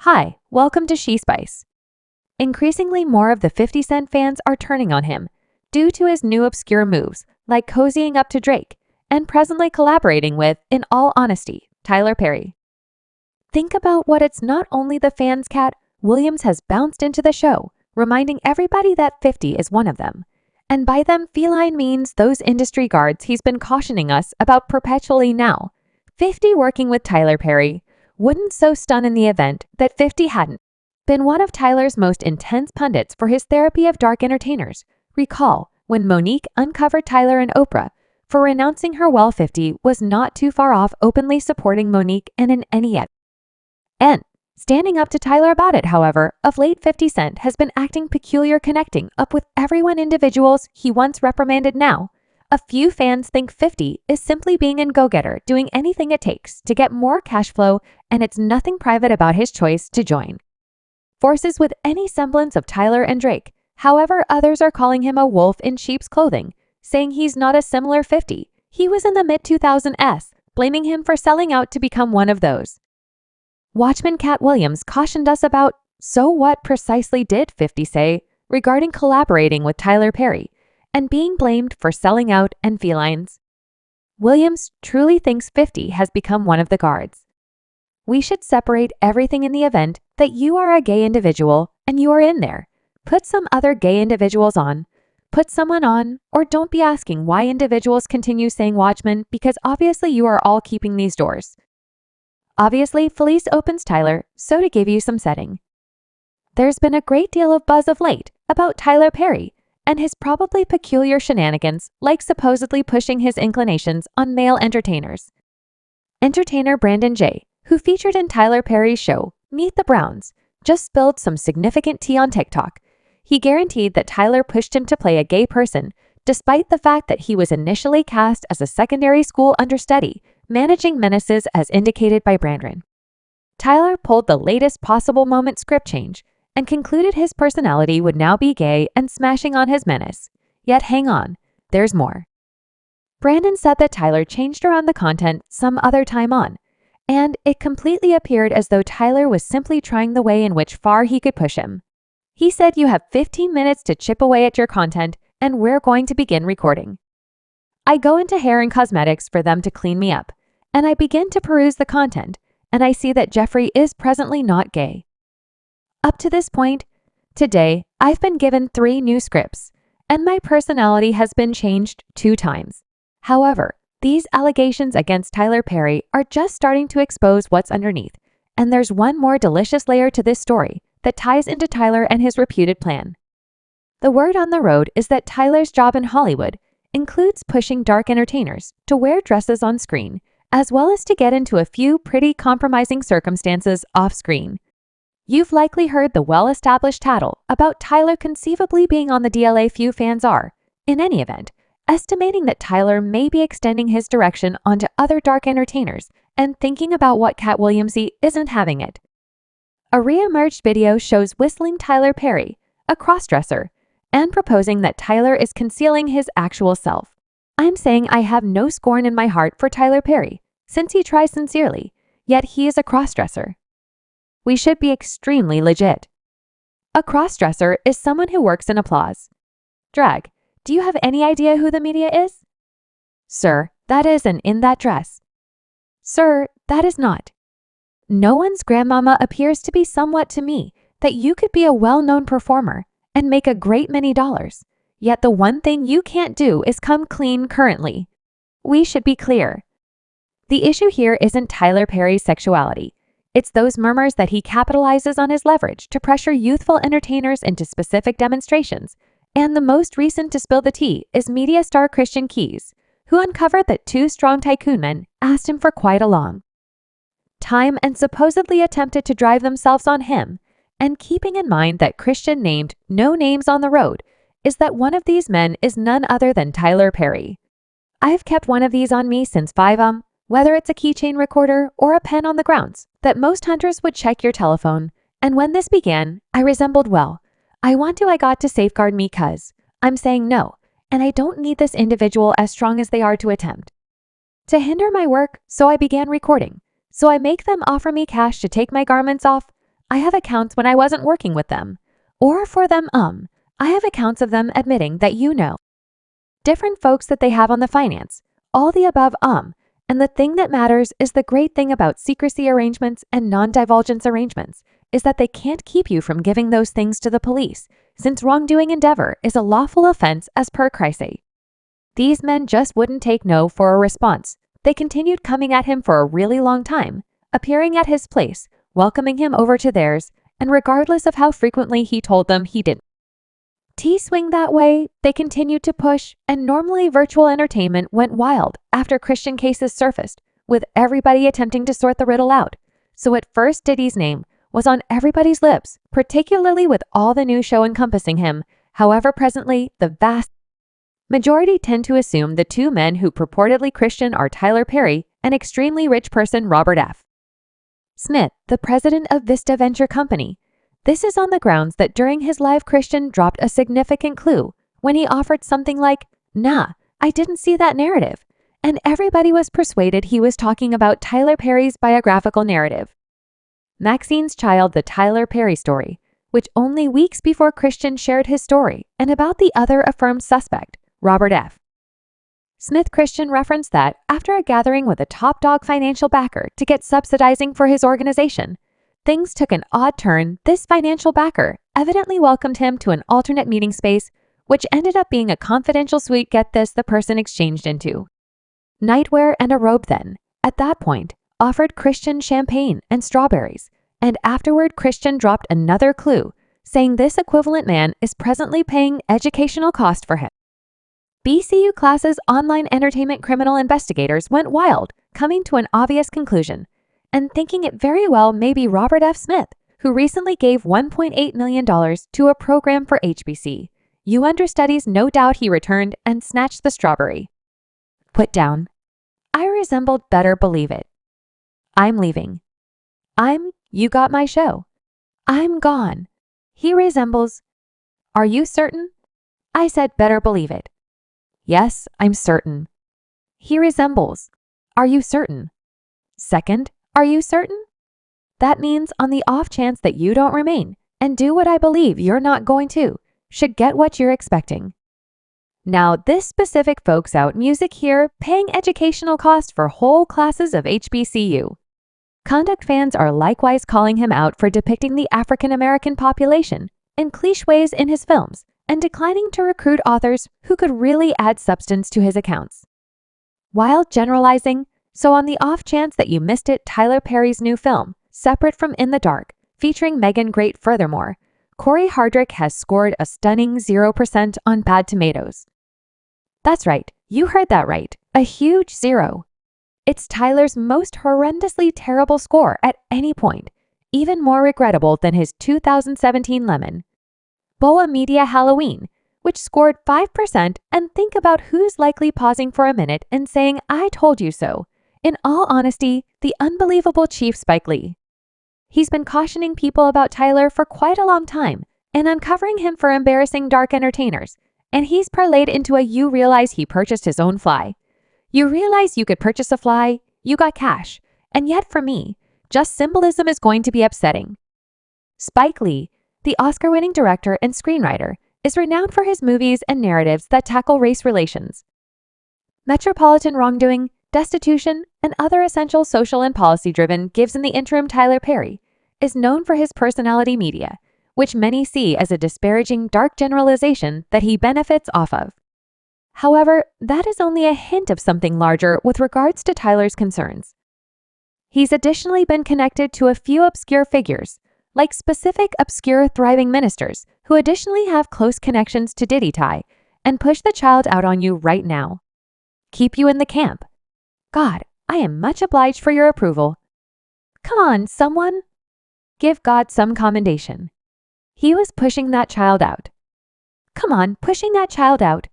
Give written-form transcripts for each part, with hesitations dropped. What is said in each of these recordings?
Hi, welcome to She Spice. Increasingly more of the 50 Cent fans are turning on him due to his new obscure moves, like cozying up to Drake and presently collaborating with, in all honesty, Tyler Perry. Think about what it's not only the fans Katt Williams has bounced into the show, reminding everybody that 50 is one of them. And by them, feline means those industry guards he's been cautioning us about perpetually now. 50 working with Tyler Perry wouldn't so stun in the event that 50 hadn't been one of Tyler's most intense pundits for his therapy of dark entertainers. Recall when Monique uncovered Tyler and Oprah for renouncing her, while 50 was not too far off openly supporting Monique and in any and standing up to Tyler about it. However, of late 50 Cent has been acting peculiar, connecting up with everyone, individuals he once reprimanded. Now, a few fans think 50 is simply being a go-getter, doing anything it takes to get more cash flow, and it's nothing private about his choice to join forces with any semblance of Tyler and Drake. However, others are calling him a wolf in sheep's clothing, saying he's not a similar 50 he was in the mid-2000s, blaming him for selling out to become one of those. Watchman Katt Williams cautioned us about, so what precisely did 50 say regarding collaborating with Tyler Perry and being blamed for selling out and felines? Williams truly thinks 50 has become one of the guards. We should separate everything in the event that you are a gay individual and you are in there. Put some other gay individuals on, put someone on, or don't be asking why individuals continue saying Watchman, because obviously you are all keeping these doors. Obviously, Felice opens Tyler, so to give you some setting. There's been a great deal of buzz of late about Tyler Perry and his probably peculiar shenanigans, like supposedly pushing his inclinations on male entertainers. Entertainer Brandon J., who featured in Tyler Perry's show, Meet the Browns, just spilled some significant tea on TikTok. He guaranteed that Tyler pushed him to play a gay person, despite the fact that he was initially cast as a secondary school understudy, managing menaces as indicated by Brandon. Tyler pulled the latest possible moment script change and concluded his personality would now be gay and smashing on his menace. Yet hang on, there's more. Brandon said that Tyler changed around the content some other time on, and it completely appeared as though Tyler was simply trying the way in which far he could push him. He said, "You have 15 minutes to chip away at your content, and we're going to begin recording. I go into hair and cosmetics for them to clean me up, and I begin to peruse the content, and I see that Jeffrey is presently not gay. Up to this point, today, I've been given 3 new scripts, and my personality has been changed 2 times. However, these allegations against Tyler Perry are just starting to expose what's underneath, and there's one more delicious layer to this story that ties into Tyler and his reputed plan. The word on the road is that Tyler's job in Hollywood includes pushing dark entertainers to wear dresses on screen, as well as to get into a few pretty compromising circumstances off-screen. You've likely heard the well-established tattle about Tyler conceivably being on the DL. Few fans are, in any event, estimating that Tyler may be extending his direction onto other dark entertainers and thinking about what Katt Williams isn't having it. A re-emerged video shows whistling Tyler Perry, a crossdresser, and proposing that Tyler is concealing his actual self. I'm saying I have no scorn in my heart for Tyler Perry, since he tries sincerely, yet he is a crossdresser. We should be extremely legit. A crossdresser is someone who works in applause. Drag. Do you have any idea who the media is? Sir, that is an in that dress. Sir, that is not. No one's grandmama appears to be somewhat to me that you could be a well-known performer and make a great many dollars, yet the one thing you can't do is come clean currently. We should be clear. The issue here isn't Tyler Perry's sexuality. It's those murmurs that he capitalizes on his leverage to pressure youthful entertainers into specific demonstrations, and the most recent to spill the tea is media star Christian Keys, who uncovered that 2 strong tycoon men asked him for quite a long time and supposedly attempted to drive themselves on him, and keeping in mind that Christian named no names on the road, is that one of these men is none other than Tyler Perry. I've kept one of these on me since 5 whether it's a keychain recorder or a pen on the grounds that most hunters would check your telephone, and when this began, I resembled, well, I got to safeguard me 'cause I'm saying no, and I don't need this individual as strong as they are to attempt to hinder my work, so I began recording. So I make them offer me cash to take my garments off. I have accounts when I wasn't working with them. Or for them, I have accounts of them admitting that you know. Different folks that they have on the finance. All the above, and the thing that matters is the great thing about secrecy arrangements and non-divulgence arrangements is that they can't keep you from giving those things to the police, since wrongdoing endeavor is a lawful offense as per Christ. These men just wouldn't take no for a response. They continued coming at him for a really long time, appearing at his place, welcoming him over to theirs, and regardless of how frequently he told them he didn't swing that way, they continued to push, and normally virtual entertainment went wild after Christian cases surfaced, with everybody attempting to sort the riddle out. So at first Diddy's name was on everybody's lips, particularly with all the new show encompassing him. However, presently, the vast majority tend to assume the two men who purportedly Christian are Tyler Perry and extremely rich person Robert F. Smith, the president of Vista Venture Company. This is on the grounds that during his live Christian dropped a significant clue when he offered something like, "Nah, I didn't see that narrative," and everybody was persuaded he was talking about Tyler Perry's biographical narrative. Maxine's Child, the Tyler Perry story, which only weeks before Christian shared his story, and about the other affirmed suspect, Robert F. Smith. Christian referenced that after a gathering with a top dog financial backer to get subsidizing for his organization, things took an odd turn. This financial backer evidently welcomed him to an alternate meeting space, which ended up being a confidential suite, get this, the person exchanged into nightwear and a robe then, at that point, offered Christian champagne and strawberries, and afterward Christian dropped another clue, saying this equivalent man is presently paying educational cost for him. BCU classes online entertainment criminal investigators went wild, coming to an obvious conclusion, and thinking it very well may be Robert F. Smith, who recently gave $1.8 million to a program for HBC. Understudies. No doubt he returned and snatched the strawberry. Put down. I resembled better believe it. I'm leaving. You got my show. I'm gone. He resembles. Are you certain? I said better believe it. Yes, I'm certain. He resembles. Are you certain? Second, are you certain? That means on the off chance that you don't remain and do what I believe you're not going to, should get what you're expecting. Now, this specific folks out music here, paying educational cost for whole classes of HBCU. Conduct fans are likewise calling him out for depicting the African American population in cliché ways in his films and declining to recruit authors who could really add substance to his accounts. While generalizing, so on the off chance that you missed it, Tyler Perry's new film, separate from In the Dark, featuring Megan Great. Furthermore, Corey Hardrick has scored a stunning 0% on Bad Tomatoes. That's right, you heard that right, a huge 0. It's Tyler's most horrendously terrible score at any point, even more regrettable than his 2017 Lemon Boa Media Halloween, which scored 5%, and think about who's likely pausing for a minute and saying, "I told you so." In all honesty, the unbelievable Chief Spike Lee. He's been cautioning people about Tyler for quite a long time and uncovering him for embarrassing dark entertainers, and he's parlayed into a "you realize he purchased his own fly. You realize you could purchase a fly, you got cash, and yet for me, just symbolism is going to be upsetting." Spike Lee, the Oscar-winning director and screenwriter, is renowned for his movies and narratives that tackle race relations, metropolitan wrongdoing, destitution, and other essential social and policy-driven gives. In the interim, Tyler Perry is known for his personality media, which many see as a disparaging dark generalization that he benefits off of. However, that is only a hint of something larger with regards to Tyler's concerns. He's additionally been connected to a few obscure figures, like specific obscure thriving ministers who additionally have close connections to Diddy Ty and push the child out on you right now. Keep you in the camp. God, I am much obliged for your approval. Come on, someone. Give God some commendation. He was pushing that child out. Come on, pushing that child out.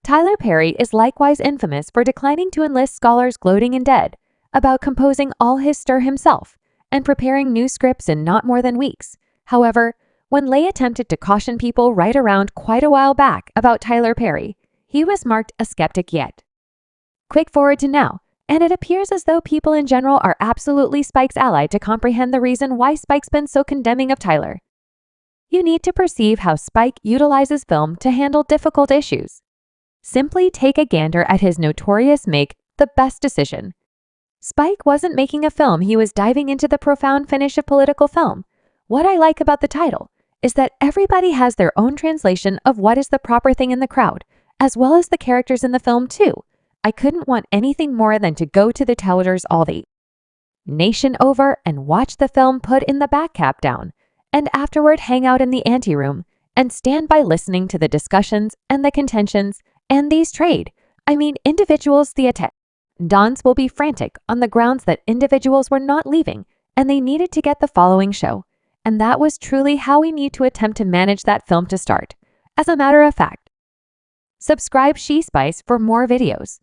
Tyler Perry is likewise infamous for declining to enlist scholars gloating in dead about composing all his stir himself and preparing new scripts in not more than weeks. However, when Lay attempted to caution people right around quite a while back about Tyler Perry, he was marked a skeptic yet. Quick forward to now, And it appears as though people in general are absolutely Spike's ally to comprehend the reason why Spike's been so condemning of Tyler. You need to perceive how Spike utilizes film to handle difficult issues. Simply take a gander at his notorious make the best decision. Spike wasn't making a film, he was diving into the profound finish of political film. What I like about the title is that everybody has their own translation of what is the proper thing in the crowd, as well as the characters in the film too. I couldn't want anything more than to go to the theaters all the nation over and watch the film put in the back cap down, and afterward hang out in the anteroom and stand by listening to the discussions and the contentions and these individuals the attack. Dons will be frantic on the grounds that individuals were not leaving and they needed to get the following show. And that was truly how we need to attempt to manage that film to start. As a matter of fact, subscribe She Spice for more videos.